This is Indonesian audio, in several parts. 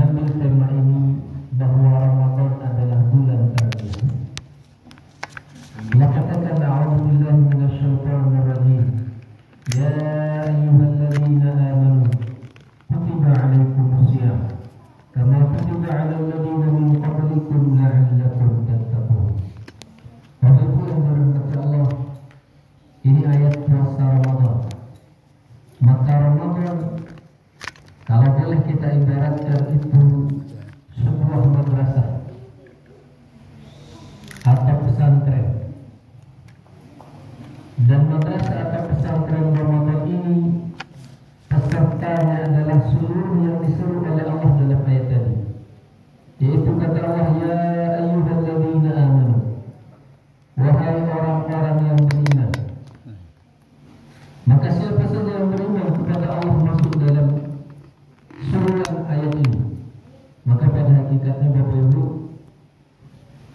mengambil tema ini bahwa Ramadan adalah bulan tarbiyah. Laqad a'udzu billahi minasyaitonir rajim. Ya ayyuhalladzina amanu kutiba 'alaikumusiyam kama kutiba 'alal ladzina min qablikum la'allakum tattaqun. Bapak Ibu yang dirahmati Allah, ini ayat puasa Ramadan. Maka Ramadan kalau boleh kita ibaratkan itu sebuah madrasah atau pesantren. Dan madrasah atau pesantren Ramadan ini pesertanya adalah seluruh yang disuruh oleh Allah dalam ayat tadi. Yaitu kata Allah, ya ayyuhalladzina amanu, wahai orang-orang yang beriman. Maka siapa saja yang beriman kepada Allah masuk dalam suruhan ayat ini. Maka pada hakikatnya Bapak Ibu,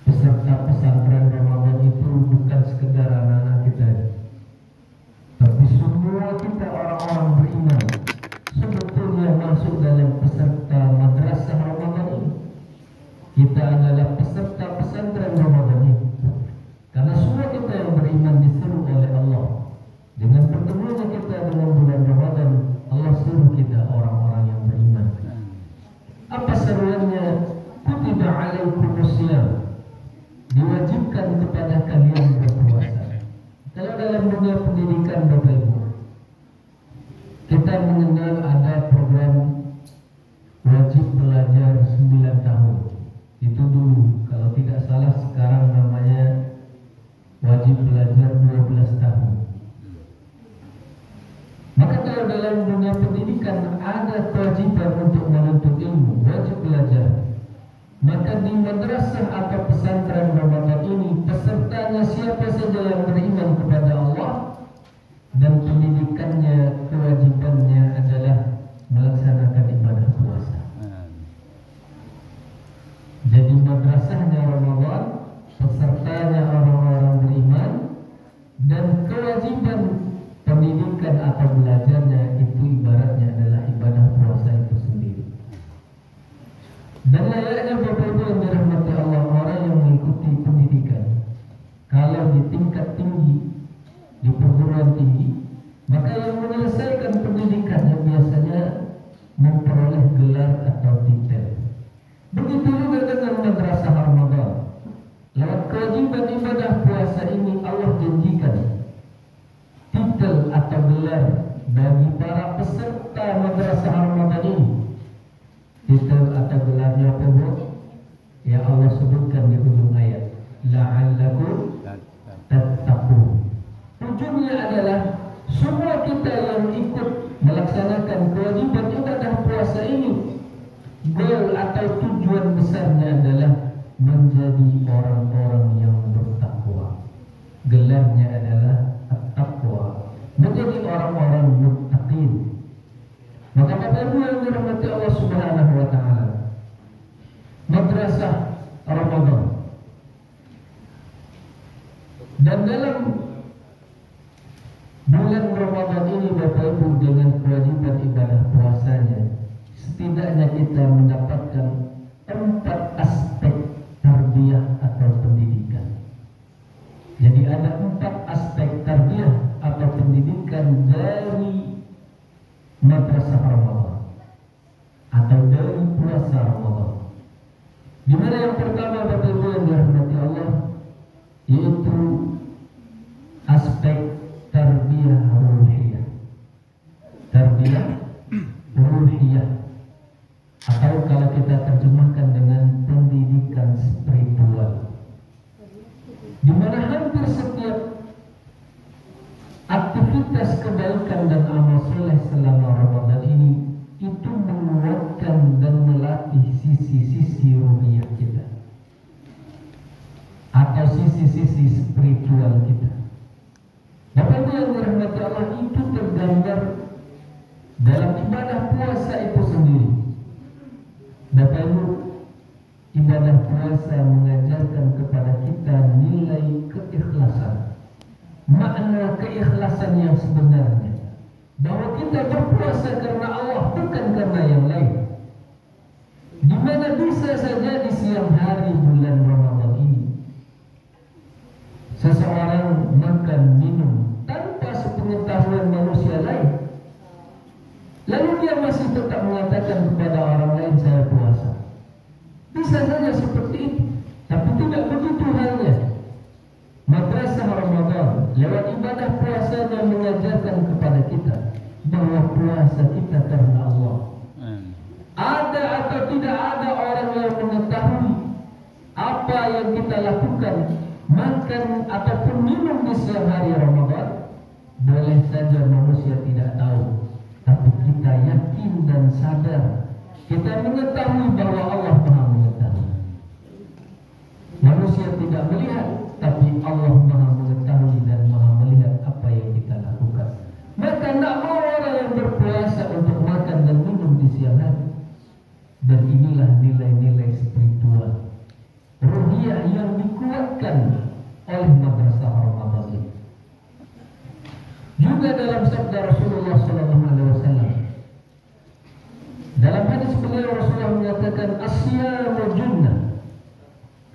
peserta pesantren Ramadan itu bukan sekedar anak-anak kita, tapi semua kita orang-orang beriman sebetulnya masuk dalam peserta madrasah Ramadan ini. Kita adalah peserta pesantren Ramadan ini, karena semua kita yang beriman disuruh oleh Allah. Dengan pertemuannya kita dengan bulan Ramadan, Allah suruh kita orang-orang yang beriman. Apa seruannya? Kutiba 'alaikumusiyam, diwajibkan kepada kalian berpuasa. Kalau dalam dunia pendidikan Bapak Ibu, kita mengenal ada program wajib belajar 9 tahun. Itu dulu, kalau tidak salah sekarang namanya wajib belajar 12 tahun. Maka kalau dalam dunia pendidikan ada kewajiban untuk menuntut ilmu, wajib belajar. Maka di madrasah atau pesantren Ramadan ini pesertanya siapa saja yang beriman kepada Allah, dan pendidikannya, kewajibannya adalah melaksanakan ibadah puasa. Jadi madrasahnya Ramadan, pesertanya orang-orang beriman, dan kewajiban pendidikan atau belajarnya itu ibaratnya adalah ibadah puasa itu sendiri. Dan layaknya Bapak Ibu yang dirahmati Allah, orang yang mengikuti pendidikan, kalau di tingkat tinggi, di perguruan tinggi, maka yang menyelesaikan pendidikannya biasanya memperoleh gelar atau titel. Begitu juga dengan madrasah Ramadan. Lewat kewajiban ibadah puasa ini Allah janjikan titel atau gelar bagi para peserta madrasah Ramadan ini. Titel atau gelarnya apa Bu? Ya Allah sebutkan di ujung ayat, la'allakum tattaqun. Ujungnya adalah semua kita yang ikut melaksanakan kewajiban ibadah puasa ini, goal atau tujuan besarnya adalah menjadi orang-orang yang bertakwa. Gelarnya adalah at-taqwa, menjadi orang-orang muttaqin. Maka Bapak Ibu yang dirahmati Allah Subhanahu wa taala, madrasah Ramadan, dan dalam bulan Ramadan ini Bapak Ibu dengan kewajiban ibadah puasanya, setidaknya kita mendapatkan 4 aspek tarbiyah atau pendidikan. Jadi ada 4 aspek tarbiyah atau pendidikan dari madrasah Ramadan atau dari puasa Ramadan. Di mana yang pertama Bapak Ibu yang dirahmati Allah, yaitu aspek tarbiyah ruhiyah. Tarbiyah ruhiyah, atau kalau kita terjemahkan dengan pendidikan spiritual, di mana hampir setiap aktivitas kebaikan dan amal soleh selama Ramadan ini itu menguatkan dan melatih sisi-sisi ruhiyah kita atau sisi-sisi spiritual kita. Bapak Ibu yang dirahmati Allah, itu tergambar dalam ibadah puasa itu sendiri. Bapak Ibu, ibadah puasa mengajarkan kepada kita nilai keikhlasan, makna keikhlasan yang sebenarnya, bahwa kita berpuasa karena Allah, bukan karena yang lain. Di siang hari bulan Ramadan ini seseorang makan minum tanpa sepengetahuan manusia lain, lalu dia masih tetap mengatakan kepada orang lain saya puasa, bisa saja seperti itu. Tapi tidak begitu halnya. Madrasah Ramadan lewat ibadah puasanya mengajarkan kepada kita bahwa puasa kita karena Allah. Ada atau tidak ada orang yang mengetahui apa yang kita lakukan, makan ataupun minum di siang hari Ramadan, boleh saja manusia tidak tahu, tapi kita yakin dan sadar, kita mengetahui bahwa Allah Maha mengetahui. Manusia tidak melihat, tapi Allah Maha mengetahui dan Maha melihat apa yang kita lakukan. Maka tidak mau orang yang berpuasa untuk makan dan minum di siang hari. Dan inilah nilai-nilai spiritual ruhiyah yang dikuatkan oleh madrasah Ramadan ini. Juga dalam sabda Rasulullah SAW, dalam hadis beliau Rasulullah mengatakan asyamu junnah,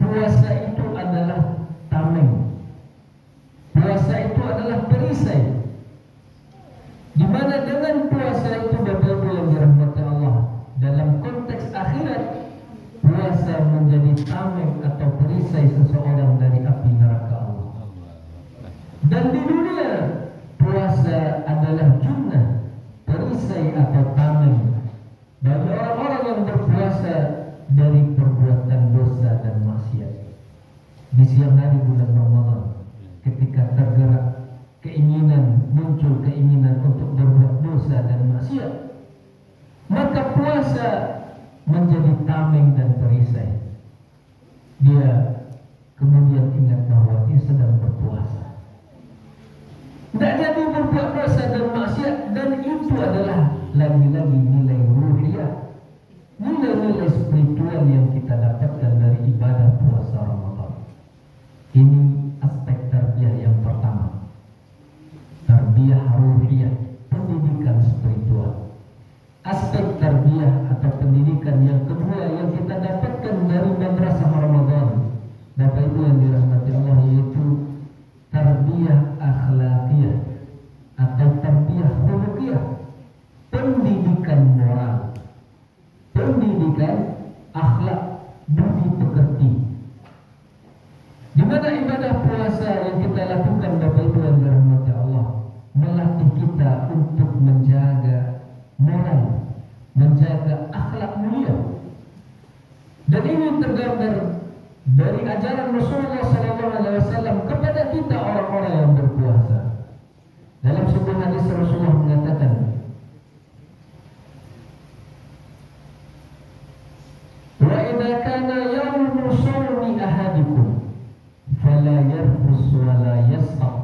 puasa itu adalah tameng, puasa itu adalah perisai, di mana dengan puasa itu Bapak Ibu yang dirahmati Allah, dalam konteks akhirat puasa menjadi tameng atau perisai seseorang dari api neraka Allah. Dan di dunia puasa adalah junnah, perisai atau tameng bagi orang-orang yang berpuasa dari perbuatan dosa dan maksiat. Di siang hari bulan Ramadan, ketika tergerak keinginan, muncul keinginan untuk berbuat dosa dan maksiat, maka puasa menjadi tameng dan perisai. Dia kemudian ingat bahwa dia sedang berpuasa, tidak jadi berbuat dosa dan maksiat. Dan itu adalah lagi-lagi nilai ruhiyah, nilai-nilai spiritual yang kita dapatkan dari ibadah puasa Ramadan. Ini aspek tarbiyah yang pertama, tarbiyah ruhiyah, pendidikan spiritual. Aspek tarbiyah atau pendidikan yang kedua yang kita dapatkan dari madrasah Ramadan, Bapak Ibu yang dirahmati Allah, yaitu tarbiyah akhlakiyah atau tarbiyah khuluqiyah, pendidikan moral, pendidikan akhlak, budi pekerti. Di mana ibadah puasa yang kita lakukan Bapak Ibu yang dirahmati Allah melatih kita untuk menjaga moral, menjaga akhlak mulia. Dan ini tergambar dari ajaran Rasulullah SAW kepada kita orang-orang yang berpuasa. Dalam sebuah hadis Rasulullah mengatakan, wa idza kana yawmu shawmi ahadikum fala yarfus wa la yaskhab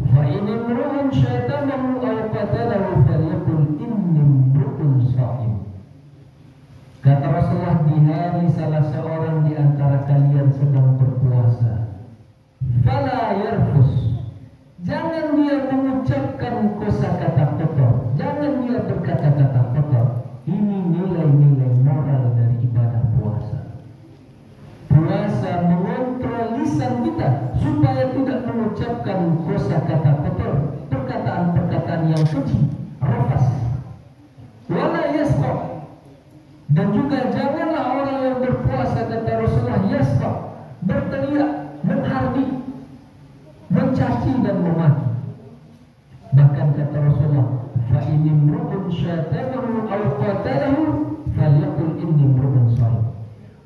fa in imru'un syatamahu aw qatalahu falyaqul inni imru'un sha'im. Kata Rasulullah, di hari salah seorang di antara kalian sedang berpuasa, fala yarfus, jangan dia mengucapkan kosakata kotor, jangan dia berkata-kata kotor. Ini nilai-nilai moral dari ibadah puasa. Puasa mengontrol lisan kita supaya tidak mengucapkan kosakata kotor, perkataan-perkataan yang keji, rafas. Wala yasqa, dan juga janganlah orang yang berpuasa, kata Rasulullah, yasqa, berteriak, menghardik, mencaci dan memaki. Bahkan kata Rasulullah, fa in imru'un syatamahu aw qatalahu falyaqul inni imru'un sha'im.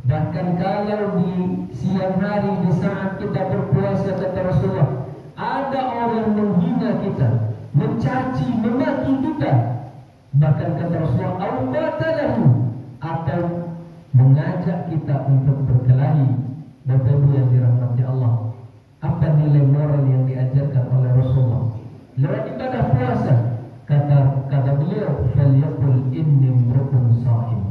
Bahkan kalau di siang hari, di saat kita berpuasa, kata Rasulullah, ada orang menghina kita, mencaci, memaki kita, bahkan kata Rasulullah, aw qatalahu, atau mengajak kita untuk berkelahi. Bapak Ibu yang dirahmati Allah, apa nilai moral yang diajarkan oleh Rasulullah lewat ibadah puasa? Kata beliau, falyaqul inni imru'un sha'im.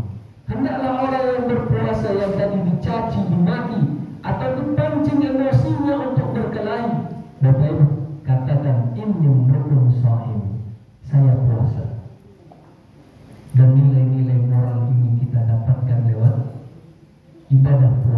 Hendaklah orang yang berpuasa yang tadi dicaci, dimaki atau dipancing emosinya untuk berkelahi, Bapak Ibu katakan inni imru'un sha'im, saya puasa. Dan nilai-nilai moral ini kita dapatkan lewat ibadah puasa.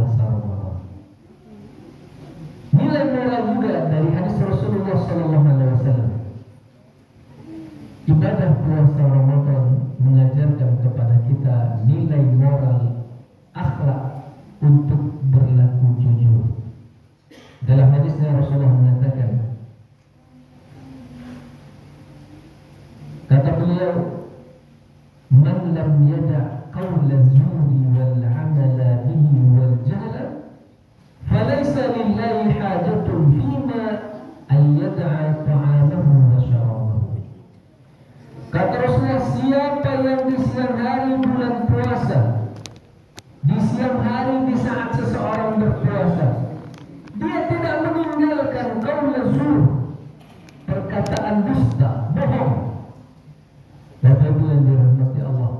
ibadah puasa Ramadan mengajarkan kepada kita nilai moral akhlak untuk berlaku jujur. Dalam hadisnya Rasulullah mengatakan, kata beliau, man lam yada' qawla zuri wal amala bihi wal jahla falaysa lillahi hajatun fima an yada'a ta'amahu wa syarabahu. Kata Rasulullah, siapa yang di siang hari bulan puasa, di siang hari di saat seseorang berpuasa, dia tidak meninggalkan qaula zur, perkataan dusta, bohong. Bapak Ibu yang dirahmati Allah,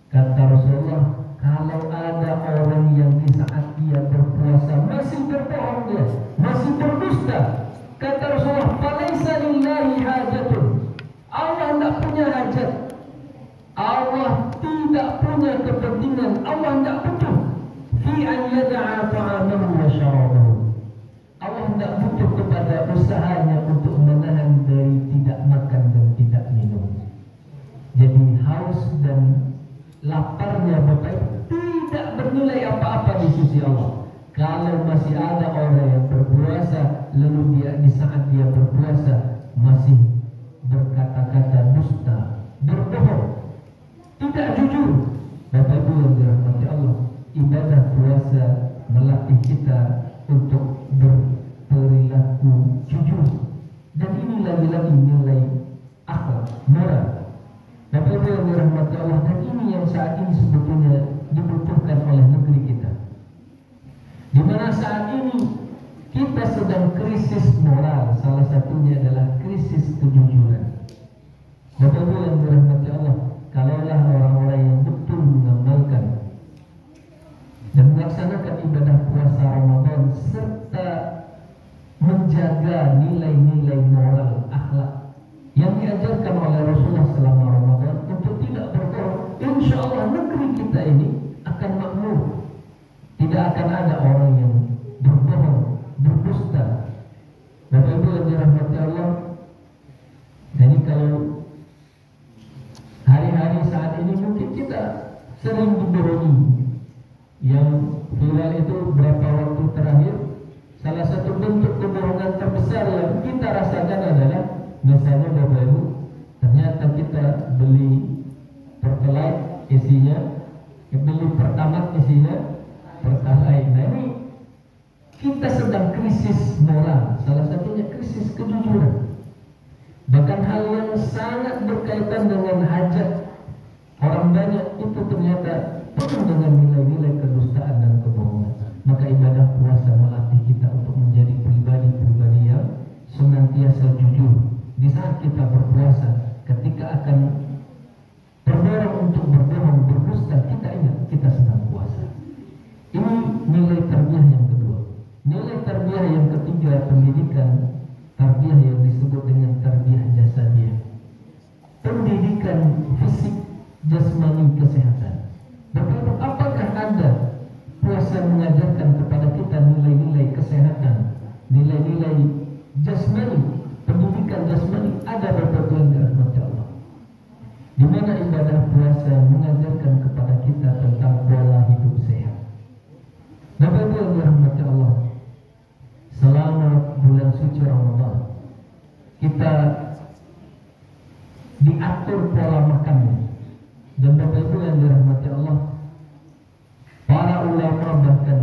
kata Rasulullah, kalau ada orang yang di saat dia berpuasa masih berbohong, dia masih berdusta, kata Rasulullah, falaisa lillahi hajatun, Allah tidak punya hajat, Allah tidak punya kepentingan, Allah tidak butuh fi an yada'a ta'amahu wa syarabahu. Allah tidak butuh kepada usahanya untuk menahan dari tidak makan dan tidak minum. Jadi haus dan laparnya Bapak tidak bernilai apa-apa di sisi Allah. Kalau masih ada orang yang berpuasa lalu dia di saat dia berpuasa masih berkata-kata dusta, berbohong, tidak jujur, Bapak Ibu yang dirahmati Allah, ibadah puasa melatih kita untuk berperilaku jujur. Dan ini lagi-lagi nilai akhlak, moral, Bapak Ibu yang dirahmati Allah. Dan ini yang saat ini sebetulnya dibutuhkan oleh negeri kita, di mana saat ini kita sedang krisis moral. Salah satunya adalah krisis kejujuran. Bapak Ibu yang dirahmati Allah, kalaulah orang-orang yang betul mengamalkan dan melaksanakan ibadah puasa Ramadan serta menjaga nilai-nilai moral akhlak yang diajarkan oleh Rasulullah selama Ramadan untuk tidak berbohong, insya Allah negeri kita ini akan makmur. Tidak akan ada orang yang berbohong, berdusta. Bapak Ibu yang dirahmati Allah, jadi kalau hari-hari saat ini mungkin kita sering dibohongi. Yang viral itu berapa waktu terakhir, salah satu bentuk kebohongan terbesar yang kita rasakan adalah misalnya Bapak Ibu, ternyata kita beli Pertalite isinya, beli Pertamax isinya Pertalite. Nah ini kita sedang krisis moral, salah satunya krisis kejujuran. Bahkan hal yang sangat berkaitan dengan hajat orang banyak itu ternyata penuh dengan nilai-nilai kedustaan dan kebohongan. Maka ibadah puasa melatih kita untuk menjadi pribadi-pribadi yang senantiasa jujur. Di saat kita berpuasa, ketika akan terdorong untuk berbohong, berdusta, kita ingat kita sedang puasa. Ini nilai tarbiyah yang kedua. Nilai tarbiyah yang ketiga, pendidikan tarbiyah yang disebut dengan tarbiyah jasadiyah. Pendidikan fisik, jasmani, kesehatan. Bapak, apakah ada puasa mengajarkan kepada kita nilai-nilai kesehatan, nilai-nilai jasmani, pendidikan jasmani? Ada, Bapak yang dirahmati Allah, di mana ibadah puasa mengajarkan kepada kita tentang pola hidup sehat. Bapak yang dirahmati Allah, selama bulan suci Ramadan kita diatur pola makannya. Dan Bapak Ibu yang dirahmati Allah, para ulama bahkan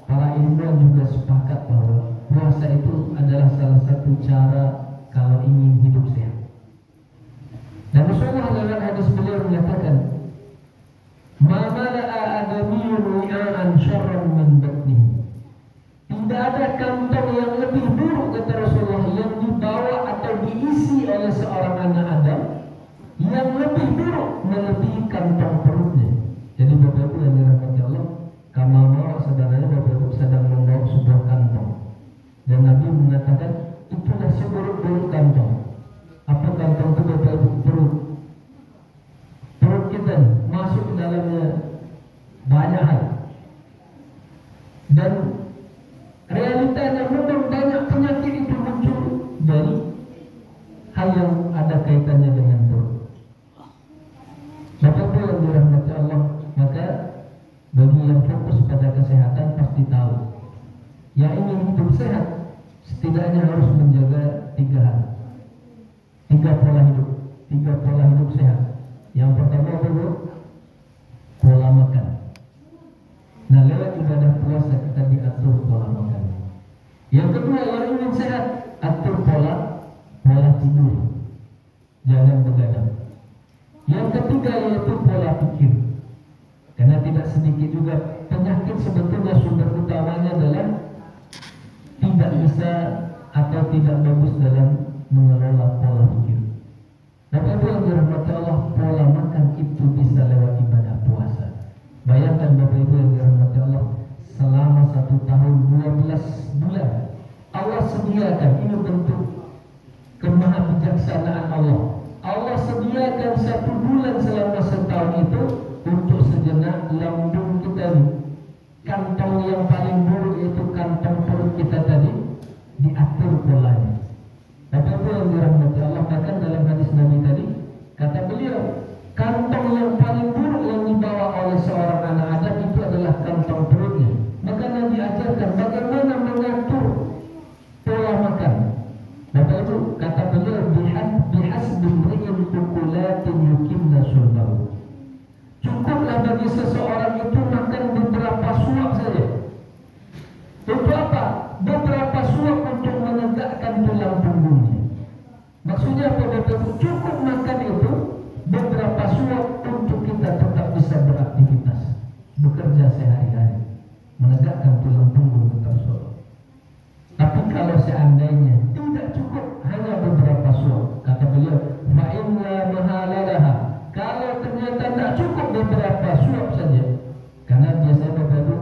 para ilmuwan juga sepakat bahwa puasa itu adalah salah satu cara kalau ingin hidup sehat. Dan Rasulullah dalam hadis beliau menyatakan, "Ma mala'a adamiyyun wi'an syarran min batnihi." Tidak ada kantong yang lebih buruk, kata Rasulullah, yang dibawa atau diisi oleh seorang anak Adam yang lebih buruk melebihi kantong perutnya. Jadi Bapak Ibu yang dirahmati Allah, kama mau saudaranya Bapak Ibu sedang membawa sebuah kantong, dan Nabi mengatakan itulah seburuk-buruk kantong. Apa kantong itu Bapak Ibu? Perut kita masuk ke dalamnya banyak hal. Dan realitanya memang banyak penyakit itu muncul dari hal yang ada kaitannya dengan perut. bagi yang fokus pada kesehatan pasti tahu. Yang ingin hidup sehat setidaknya harus menjaga 3 hal. 3 pola hidup. 3 pola hidup sehat. Yang pertama apa dulu? Pola makan. Nah, lewat ibadah puasa kita diatur pola makan. Yang kedua, yang ingin sehat, atur pola tidur. Jangan begadang. Yang ketiga yaitu pola pikir. Karena tidak sedikit juga penyakit sebetulnya sumber utamanya adalah tidak bisa atau tidak bagus dalam mengelola pola pikir. Bapak Ibu yang dirahmati Allah, pola makan itu bisa lewat ibadah puasa. Bayangkan Bapak Ibu yang dirahmati Allah, selama 1 tahun 12 bulan Allah sediakan, ini bentuk kemahabijaksanaan Allah. Allah sediakan 1 bulan selama setahun itu untuk sejenak lambung kita ini, kantong yang paling buruk yaitu kantong perut kita tadi diatur polanya. Bapak Ibu yang dirahmati Allah, bahkan dalam hadis Nabi tadi kata beliau, kantong yang paling buruk yang dibawa oleh seorang anak Adam itu adalah kantong perutnya. Maka Nabi ajarkan bagaimana mengatur pola makan. Bapak Ibu, kata beliau, bihasbi imri'in ukulatin yukinna sulbahu. Cukuplah bagi seseorang itu makan beberapa suap saja. Untuk apa? Beberapa suap untuk menegakkan tulang punggungnya. Maksudnya apa Bapak Ibu? Cukup makan itu beberapa suap untuk kita tetap bisa beraktivitas, bekerja sehari-hari, menegakkan tulang punggung tetap solid. Tapi kalau seandainya tidak cukup hanya beberapa suap, kata beliau, fa inna mahalalaha. Kalau ternyata tidak cukup beberapa suap saja, karena biasanya Bapak Ibu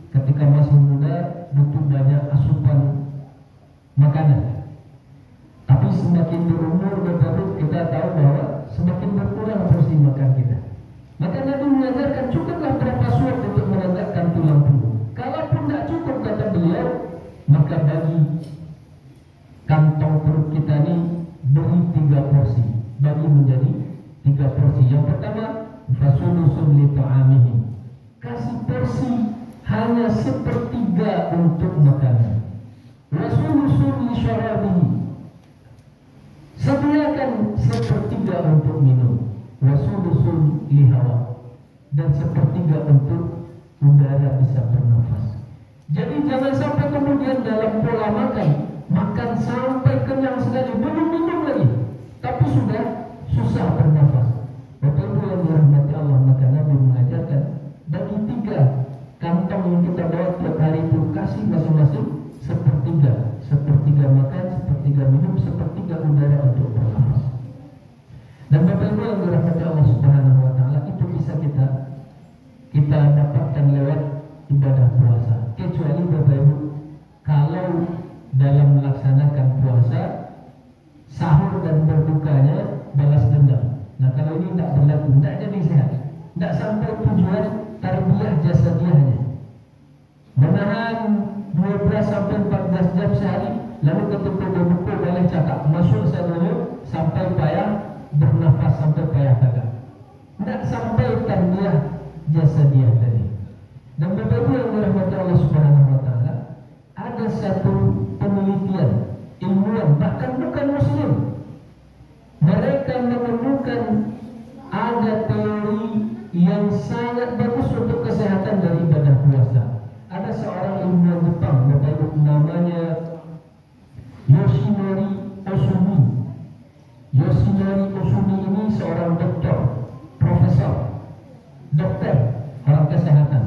ketika masih muda butuh banyak asupan makanan. Tapi semakin berumur Bapak Ibu kita tahu bahwa semakin berkurang porsi makan kita. Maka Nabi mengajarkan cukuplah berapa suap untuk menegakkan tulang punggung. Kalaupun tidak cukup kata beliau, maka bagi kantong perut kita ini beri 3 porsi, bagi menjadi 3 porsi. Yang pertama, fasulusun li ta'amihi. Kasih porsi hanya 1/3 untuk makanan. Wasulusun li syarabihi. Sediakan 1/3 untuk minum. Wasulusun li hawa. Dan 1/3 untuk udara bisa bernafas. Jadi jangan sampai kemudian dalam pola makan sampai kenyang sekali, belum minum lagi, tapi sudah susah bernafas. Bapak Ibu yang dirahmati Allah, maka Nabi mengajarkan bagi 3 kantong yang kita bawa tiap hari itu kasih masing-masing 1/3 makan, 1/3 minum, 1/3 udara untuk bernafas. Dan Bapak Ibu yang dirahmati Allah Subhanahu wa taala, itu bisa kita dapatkan lewat ibadah puasa. Kecuali Bapak Ibu kalau dalam melaksanakan puasa sahur dan berbukanya balas dendam. Nah, kalau ini tidak berlaku, tidak jadi sehat, tidak sampai tujuan tarbiyah jasadiahnya. Menahan 12 sampai 14 jam sehari, lalu ketika berbuka boleh cakap masuk dulu sampai payah bernafas, sampai payah kagak. Tidak sampai tarbiyah jasadiah tadi. Dan Bapak Ibu yang dirahmati Allah Subhanahu wa taala, ada satu penelitian ilmuwan bahkan bukan muslim. Mereka menemukan ada teori yang sangat bagus untuk kesehatan dari ibadah puasa. Ada seorang ilmuwan Jepang, Bapak Ibu, namanya Yoshinori Osumi. Yoshinori Osumi ini seorang dokter, profesor, dokter, orang kesehatan.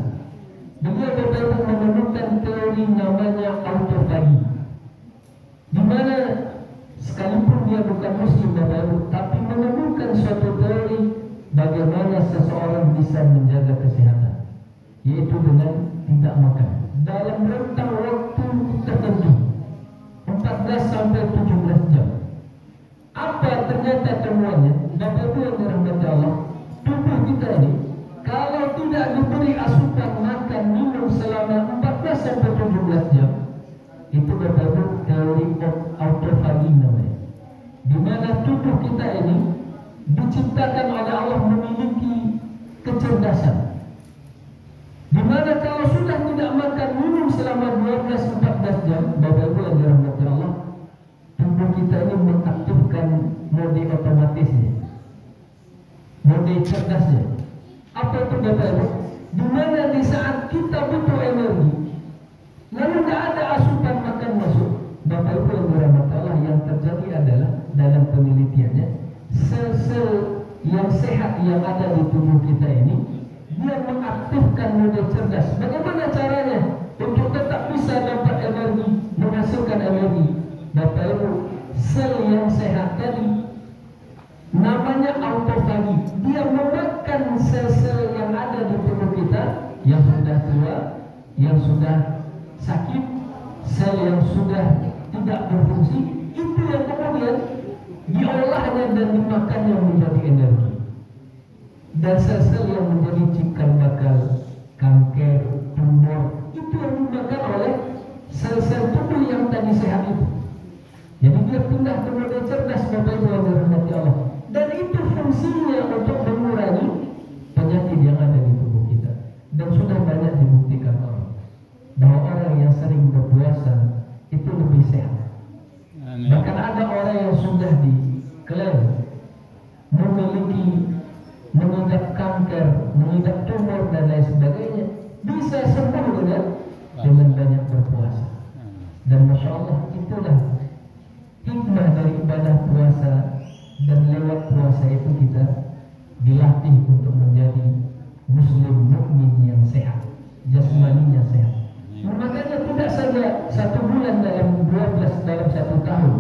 Beliau Bapak Ibu menemukan teori namanya autofagi, di mana sekalipun dia bukan muslim Bapak Ibu, tapi menemukan suatu teori bagaimana seseorang bisa menjaga kesehatan, yaitu dengan tidak makan dalam rentang waktu tertentu 14 sampai 17 jam. Apa ternyata temuannya? Bapak Ibu yang dirahmati Allah, tubuh kita ini kalau tidak diberi asupan makan minum selama 14 sampai 17 jam, itu Bapak Ibu teori autofagi namanya, di mana tubuh kita ini diciptakan oleh Allah memiliki kecerdasan, di mana minum selama 12-14 jam, Bapak Ibu yang dirahmati Allah, tubuh kita ini mengaktifkan mode otomatisnya, mode cerdasnya. Apa itu Bapak Ibu? Dimana di saat kita butuh energi, lalu tidak ada asupan makan masuk, Bapak Ibu yang dirahmati Allah, yang terjadi adalah dalam penelitiannya, sel-sel yang sehat yang ada di tubuh kita ini, dia mengaktifkan mode cerdas. Bagaimana caranya untuk tetap bisa dapat energi, menghasilkan energi? Bapak Ibu, sel yang sehat tadi namanya autofagi. Dia memakan sel-sel yang ada di tubuh kita yang sudah tua, yang sudah sakit, sel yang sudah tidak berfungsi. Itu yang kemudian diolahnya dan dimakannya menjadi energi. Dan sel-sel yang menjadi cikal bakal kanker, tumor, itu yang dimakan oleh sel-sel tubuh yang tadi sehat itu. Jadi dia pindah ke mode cerdas, Bapak Ibu yang dirahmati Allah. Dan itu fungsinya untuk mengurangi penyakit yang ada di tubuh kita. Dan sudah banyak dibuktikan orang bahwa orang yang sering berpuasa itu lebih sehat. Bahkan ada orang yang sudah diklaim memiliki, mengidap kanker, mengidap tumor dan lain sebagainya, bisa sembuh dengan banyak berpuasa. Dan Masya Allah, itulah hikmah dari ibadah puasa. Dan lewat puasa itu kita dilatih untuk menjadi muslim mukmin yang sehat, jasmaninya sehat. Makanya tidak saja 1 bulan dalam 12 dalam 1 tahun,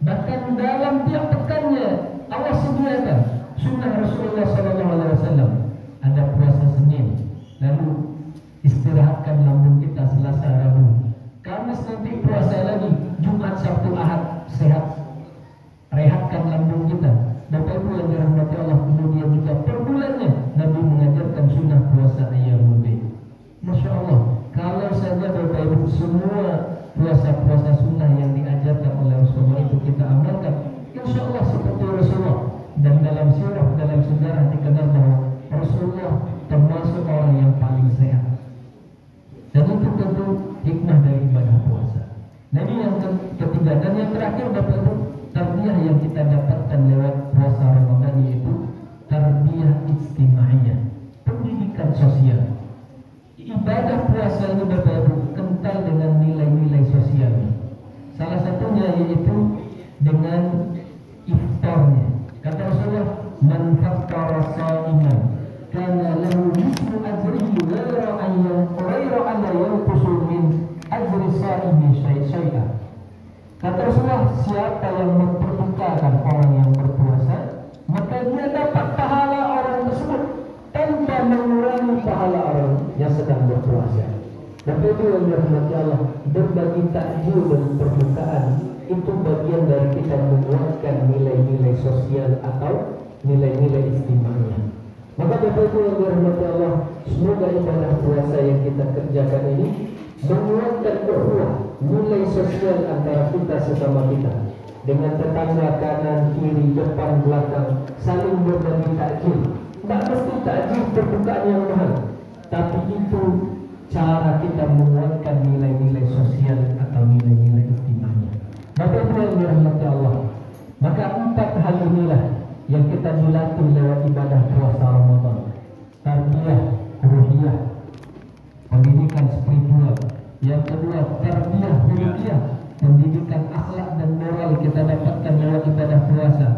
bahkan dalam tiap pekannya Allah sediakan sunnah Rasulullah SAW. Ada puasa Senin, lalu istirahatkan lambung kita Selasa, Rabu, Kamis nanti puasa lagi, Jumat, Sabtu, Ahad sehat, rehatkan lambung kita. Bapak Ibu yang dirahmati Allah, kemudian juga per bulannya Nabi mengajarkan sunnah puasa ayyamul bid. Masya Allah, kalau saja Bapak Ibu semua puasa-puasa sunnah yang diajarkan oleh Rasulullah itu kita amalkan, insya Allah seperti Rasulullah. Dan dalam sirah, dalam sejarah dikenal bahwa Rasulullah termasuk orang yang paling sehat. Dan itu tentu hikmah dari ibadah puasa. Nah ini yang ketiga dan yang terakhir, Bapak Ibu, tarbiyah yang kita dapatkan lewat puasa Ramadan, yaitu tarbiyah ijtimaiyah, pendidikan sosial. Ibadah puasa ini Bapak Ibu kental dengan nilai-nilai sosialnya. Salah satunya yaitu dengan iftarnya. Kata Rasulullah, man fattara sha'iman kana lahu mithlu ajrihi ghayra an yanqusu min ajri sha'imi syai'an. Kata Rasulullah, siapa yang memperbukakan orang yang berpuasa, maka dia dapat pahala orang tersebut tanpa mengurangi pahala orang yang sedang berpuasa. Bapak Ibu yang dirahmati Allah, berbagi takjil dan perbukaan itu bagian dari kita menguatkan nilai-nilai sosial atau nilai-nilai istimewanya. Maka Bapak Ibu yang dirahmati Allah, semoga ibadah puasa yang kita kerjakan ini menguatkan ukhuwah, nilai sosial antara kita sesama kita, dengan tetangga kanan, kiri, depan, belakang, saling berbagi takjil. Tak mesti takjil perbukaan yang mahal, tapi itu cara kita menguatkan nilai-nilai sosial atau nilai-nilai istimewanya. Bapak Ibu yang dirahmati Allah, maka 4 hal inilah yang kita dilatih lewat ibadah puasa Ramadan. Tarbiyah ruhiyah, pendidikan spiritual. Yang kedua, tarbiyah khuluqiyah, pendidikan akhlak dan moral kita dapatkan lewat ibadah puasa.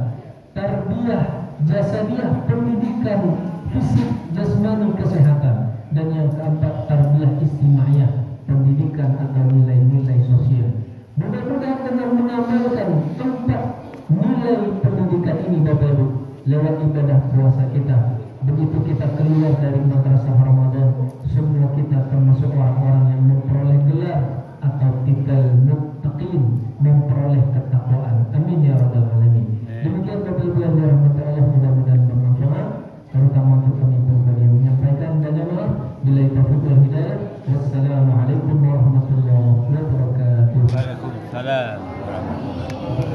Tarbiyah jasadiyah, pendidikan fisik jasmani kesehatan. Dan yang keempat, tarbiyah istimaiyah, pendidikan atau nilai-nilai sosial. Mudah-mudahan dengan mengamalkan 4 nilai pendidikan ini Bapak Ibu lewat ibadah puasa kita, begitu kita keluar dari madrasah Ramadan, semua kita termasuk orang-orang yang memperoleh gelar atau titel muttaqin, memperoleh ketakwaan. Amin ya rabbal alamin. Demikian Bapak Ibu yang dirahmati Allah, mudah-mudahan bermanfaat, terutama untuk penipu yang menyampaikan. Dan Allah bila taufiq wal hidayah. Wassalamualaikum warahmatullahi wabarakatuh. Waalaikumsalam warahmatullahi wabarakatuh.